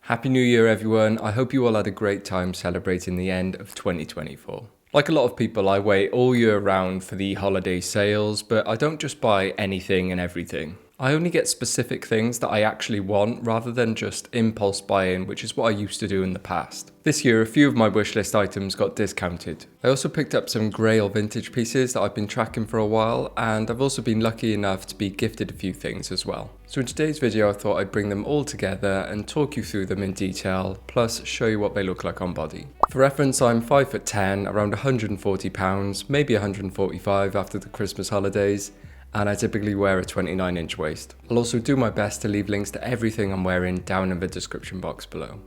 Happy New Year everyone, I hope you all had a great time celebrating the end of 2024. Like a lot of people, I wait all year round for the holiday sales, but I don't just buy anything and everything. I only get specific things that I actually want rather than just impulse buying, which is what I used to do in the past. This year, a few of my wishlist items got discounted. I also picked up some Grail vintage pieces that I've been tracking for a while, and I've also been lucky enough to be gifted a few things as well. So in today's video, I thought I'd bring them all together and talk you through them in detail, plus show you what they look like on body. For reference, I'm 5'10", around £140, maybe 145 after the Christmas holidays, and I typically wear a 29-inch waist. I'll also do my best to leave links to everything I'm wearing down in the description box below.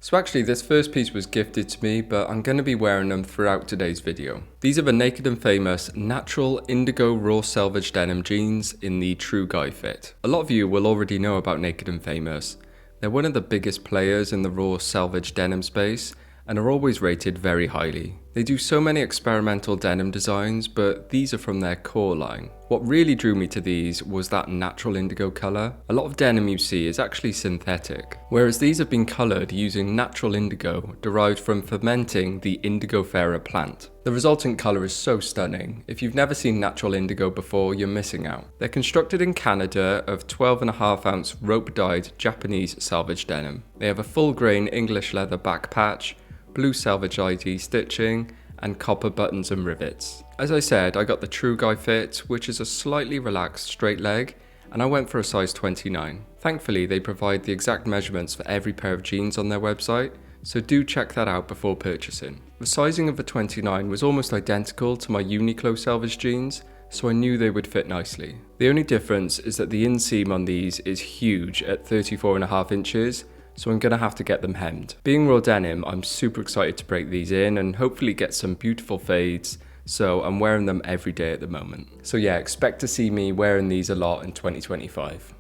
So actually, this first piece was gifted to me, but I'm going to be wearing them throughout today's video. These are the Naked and Famous Natural Indigo Raw Selvedge Denim jeans in the True Guy fit. A lot of you will already know about Naked and Famous. They're one of the biggest players in the raw selvage denim space, and are always rated very highly. They do so many experimental denim designs, but these are from their core line. What really drew me to these was that natural indigo colour. A lot of denim you see is actually synthetic, whereas these have been coloured using natural indigo derived from fermenting the Indigofera plant. The resultant colour is so stunning. If you've never seen natural indigo before, you're missing out. They're constructed in Canada of 12.5 ounce rope dyed Japanese selvage denim. They have a full grain English leather back patch, blue Selvedge ID stitching, and copper buttons and rivets. As I said, I got the True Guy fit, which is a slightly relaxed straight leg, and I went for a size 29. Thankfully, they provide the exact measurements for every pair of jeans on their website, so do check that out before purchasing. The sizing of the 29 was almost identical to my Uniqlo Selvedge jeans, so I knew they would fit nicely. The only difference is that the inseam on these is huge at 34.5 inches, so I'm going to have to get them hemmed. Being raw denim, I'm super excited to break these in and hopefully get some beautiful fades, so I'm wearing them every day at the moment. So yeah, expect to see me wearing these a lot in 2025.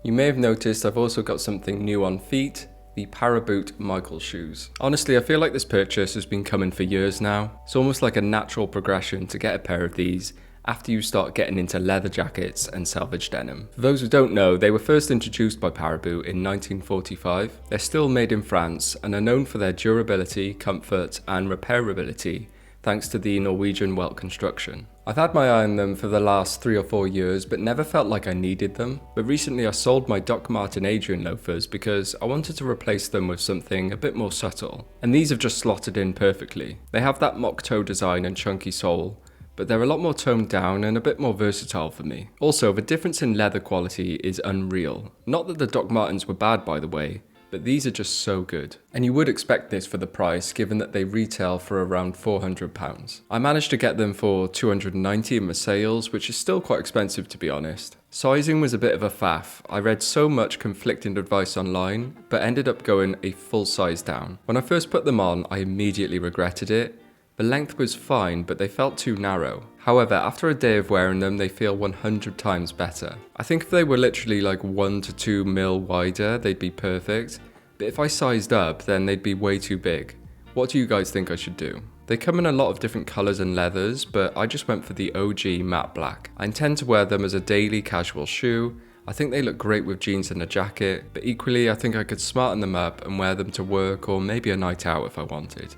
You may have noticed I've also got something new on feet, the Paraboot Michael shoes. Honestly, I feel like this purchase has been coming for years now. It's almost like a natural progression to get a pair of these after you start getting into leather jackets and selvage denim. For those who don't know, they were first introduced by Paraboot in 1945. They're still made in France and are known for their durability, comfort and repairability thanks to the Norwegian welt construction. I've had my eye on them for the last 3 or 4 years but never felt like I needed them. But recently I sold my Doc Marten Adrian loafers because I wanted to replace them with something a bit more subtle. And these have just slotted in perfectly. They have that mock toe design and chunky sole, but they're a lot more toned down and a bit more versatile for me. Also, the difference in leather quality is unreal. Not that the Doc Martens were bad by the way, but these are just so good. And you would expect this for the price given that they retail for around £400. I managed to get them for £290 in the sales, which is still quite expensive to be honest. Sizing was a bit of a faff. I read so much conflicting advice online, but ended up going a full size down. When I first put them on, I immediately regretted it. The length was fine, but they felt too narrow. However, after a day of wearing them, they feel 100 times better. I think if they were literally like 1 to 2 mil wider, they'd be perfect. But if I sized up, then they'd be way too big. What do you guys think I should do? They come in a lot of different colours and leathers, but I just went for the OG matte black. I intend to wear them as a daily casual shoe. I think they look great with jeans and a jacket, but equally I think I could smarten them up and wear them to work or maybe a night out if I wanted.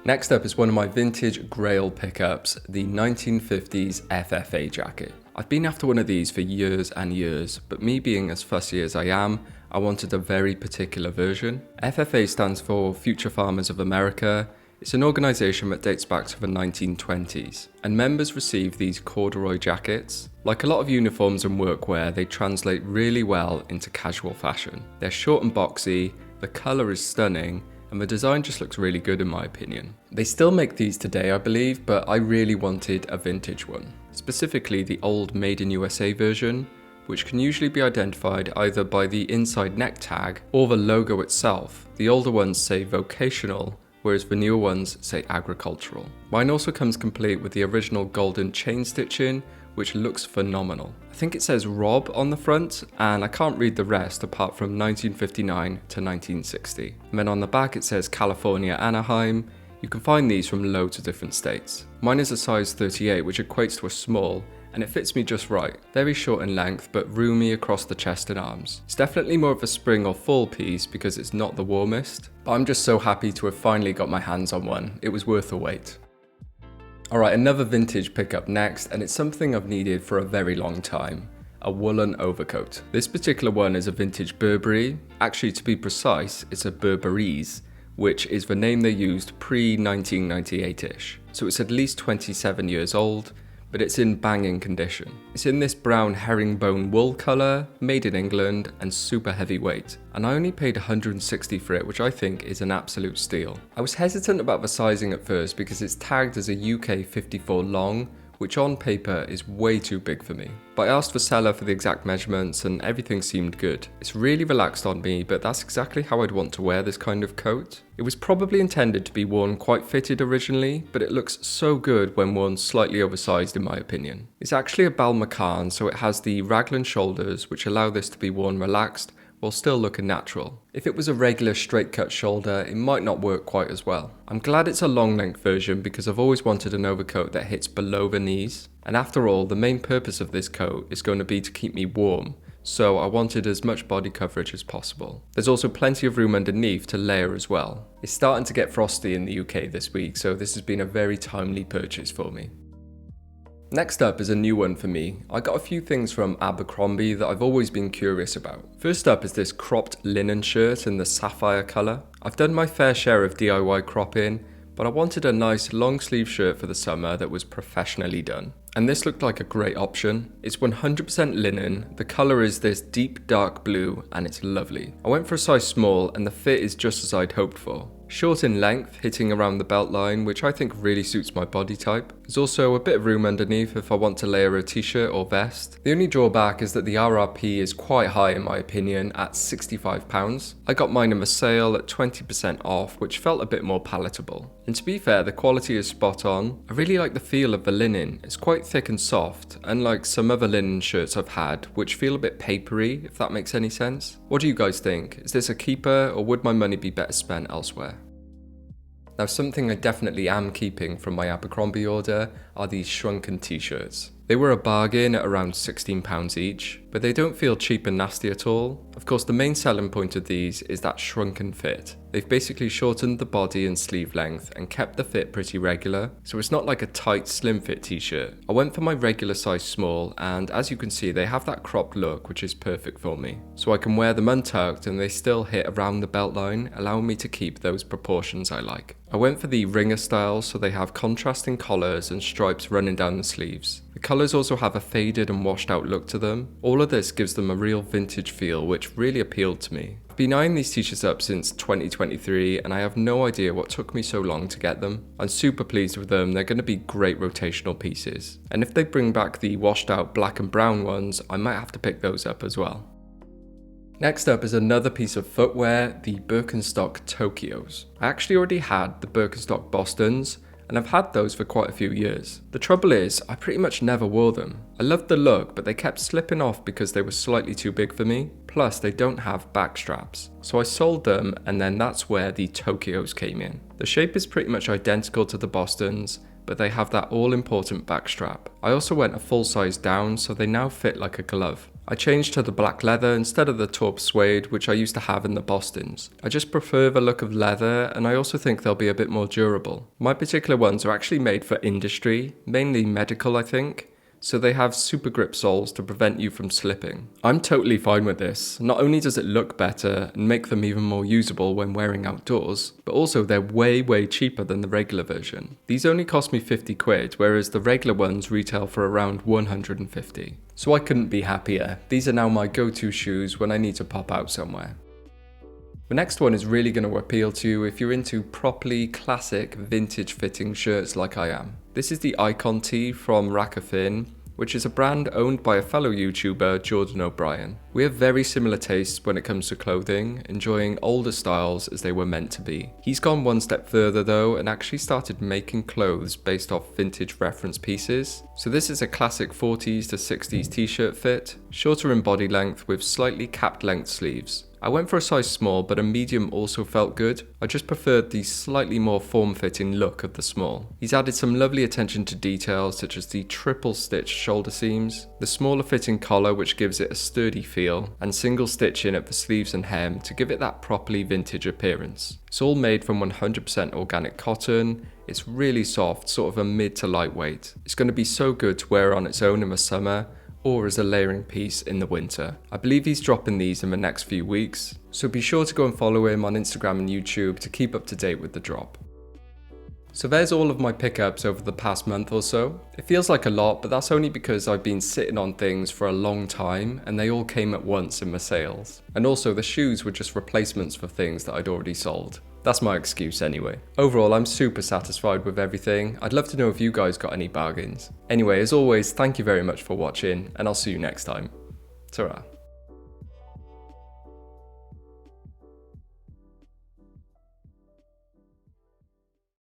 Next up is one of my vintage Grail pickups, the 1950s FFA Jacket. I've been after one of these for years and years, but me being as fussy as I am, I wanted a very particular version. FFA stands for Future Farmers of America. It's an organisation that dates back to the 1920s, and members receive these corduroy jackets. Like a lot of uniforms and workwear, they translate really well into casual fashion. They're short and boxy, the colour is stunning, and the design just looks really good in my opinion. They still make these today I believe, but I really wanted a vintage one. Specifically the old Made in USA version, which can usually be identified either by the inside neck tag or the logo itself. The older ones say vocational, whereas the newer ones say agricultural. Mine also comes complete with the original golden chain stitching, which looks phenomenal. I think it says Rob on the front, and I can't read the rest apart from 1959 to 1960. And then on the back it says California, Anaheim. You can find these from loads of different states. Mine is a size 38, which equates to a small, and it fits me just right. Very short in length, but roomy across the chest and arms. It's definitely more of a spring or fall piece because it's not the warmest, but I'm just so happy to have finally got my hands on one. It was worth the wait. Alright, another vintage pickup next, and it's something I've needed for a very long time. A woolen overcoat. This particular one is a vintage Burberry. Actually, to be precise, it's a Burberry's, which is the name they used pre-1998-ish. So it's at least 27 years old, but it's in banging condition. It's in this brown herringbone wool colour, made in England, and super heavyweight. And I only paid $160 for it, which I think is an absolute steal. I was hesitant about the sizing at first because it's tagged as a UK 54 long, which on paper is way too big for me. But I asked the seller for the exact measurements and everything seemed good. It's really relaxed on me, but that's exactly how I'd want to wear this kind of coat. It was probably intended to be worn quite fitted originally, but it looks so good when worn slightly oversized in my opinion. It's actually a Balmacaan, so it has the raglan shoulders which allow this to be worn relaxed while still looking natural. If it was a regular straight cut shoulder, it might not work quite as well. I'm glad it's a long length version because I've always wanted an overcoat that hits below the knees. And after all, the main purpose of this coat is going to be to keep me warm, so I wanted as much body coverage as possible. There's also plenty of room underneath to layer as well. It's starting to get frosty in the UK this week, so this has been a very timely purchase for me. Next up is a new one for me. I got a few things from Abercrombie that I've always been curious about. First up is this cropped linen shirt in the sapphire colour. I've done my fair share of DIY cropping, but I wanted a nice long sleeve shirt for the summer that was professionally done. And this looked like a great option. It's 100% linen, the colour is this deep dark blue, and it's lovely. I went for a size small and the fit is just as I'd hoped for. Short in length, hitting around the belt line, which I think really suits my body type. There's also a bit of room underneath if I want to layer a t-shirt or vest. The only drawback is that the RRP is quite high in my opinion at £65. I got mine in the sale at 20% off, which felt a bit more palatable. And to be fair, the quality is spot on. I really like the feel of the linen. It's quite thick and soft, unlike some other linen shirts I've had, which feel a bit papery, if that makes any sense. What do you guys think? Is this a keeper, or would my money be better spent elsewhere? Now, something I definitely am keeping from my Abercrombie order are these Shrunken t-shirts. They were a bargain at around £16 each, but they don't feel cheap and nasty at all. Of course, the main selling point of these is that shrunken fit. They've basically shortened the body and sleeve length and kept the fit pretty regular, so it's not like a tight slim fit t-shirt. I went for my regular size small, and as you can see, they have that cropped look which is perfect for me. So I can wear them untucked and they still hit around the belt line, allowing me to keep those proportions I like. I went for the ringer style, so they have contrasting collars and stripes running down the sleeves. The colours also have a faded and washed out look to them. All of this gives them a real vintage feel, which really appealed to me. I've been eyeing these t-shirts up since 2023 and I have no idea what took me so long to get them. I'm super pleased with them, they're going to be great rotational pieces. And if they bring back the washed out black and brown ones, I might have to pick those up as well. Next up is another piece of footwear, the Birkenstock Tokyos. I actually already had the Birkenstock Bostons, and I've had those for quite a few years. The trouble is, I pretty much never wore them. I loved the look, but they kept slipping off because they were slightly too big for me. Plus, they don't have back straps. So I sold them, and then that's where the Tokyos came in. The shape is pretty much identical to the Bostons, but they have that all-important back strap. I also went a full size down, so they now fit like a glove. I changed to the black leather instead of the taupe suede, which I used to have in the Bostons. I just prefer the look of leather, and I also think they'll be a bit more durable. My particular ones are actually made for industry, mainly medical I think, so they have super grip soles to prevent you from slipping. I'm totally fine with this. Not only does it look better and make them even more usable when wearing outdoors, but also they're way cheaper than the regular version. These only cost me 50 quid, whereas the regular ones retail for around 150. So I couldn't be happier. These are now my go-to shoes when I need to pop out somewhere. The next one is really going to appeal to you if you're into properly classic vintage fitting shirts like I am. This is the Icon Tee from Raka Fin, which is a brand owned by a fellow YouTuber, Jordan O'Brien. We have very similar tastes when it comes to clothing, enjoying older styles as they were meant to be. He's gone one step further though and actually started making clothes based off vintage reference pieces. So this is a classic 40s to 60s t-shirt fit, shorter in body length with slightly capped length sleeves. I went for a size small, but a medium also felt good. I just preferred the slightly more form-fitting look of the small. He's added some lovely attention to details such as the triple stitch shoulder seams, the smaller fitting collar which gives it a sturdy feel, and single stitching at the sleeves and hem to give it that properly vintage appearance. It's all made from 100% organic cotton. It's really soft, sort of a mid to lightweight. It's going to be so good to wear on its own in the summer or as a layering piece in the winter. I believe he's dropping these in the next few weeks, so be sure to go and follow him on Instagram and YouTube to keep up to date with the drop. So there's all of my pickups over the past month or so. It feels like a lot, but that's only because I've been sitting on things for a long time and they all came at once in my sales. And also the shoes were just replacements for things that I'd already sold. That's my excuse anyway. Overall, I'm super satisfied with everything. I'd love to know if you guys got any bargains. Anyway, as always, thank you very much for watching, and I'll see you next time. Ta-ra.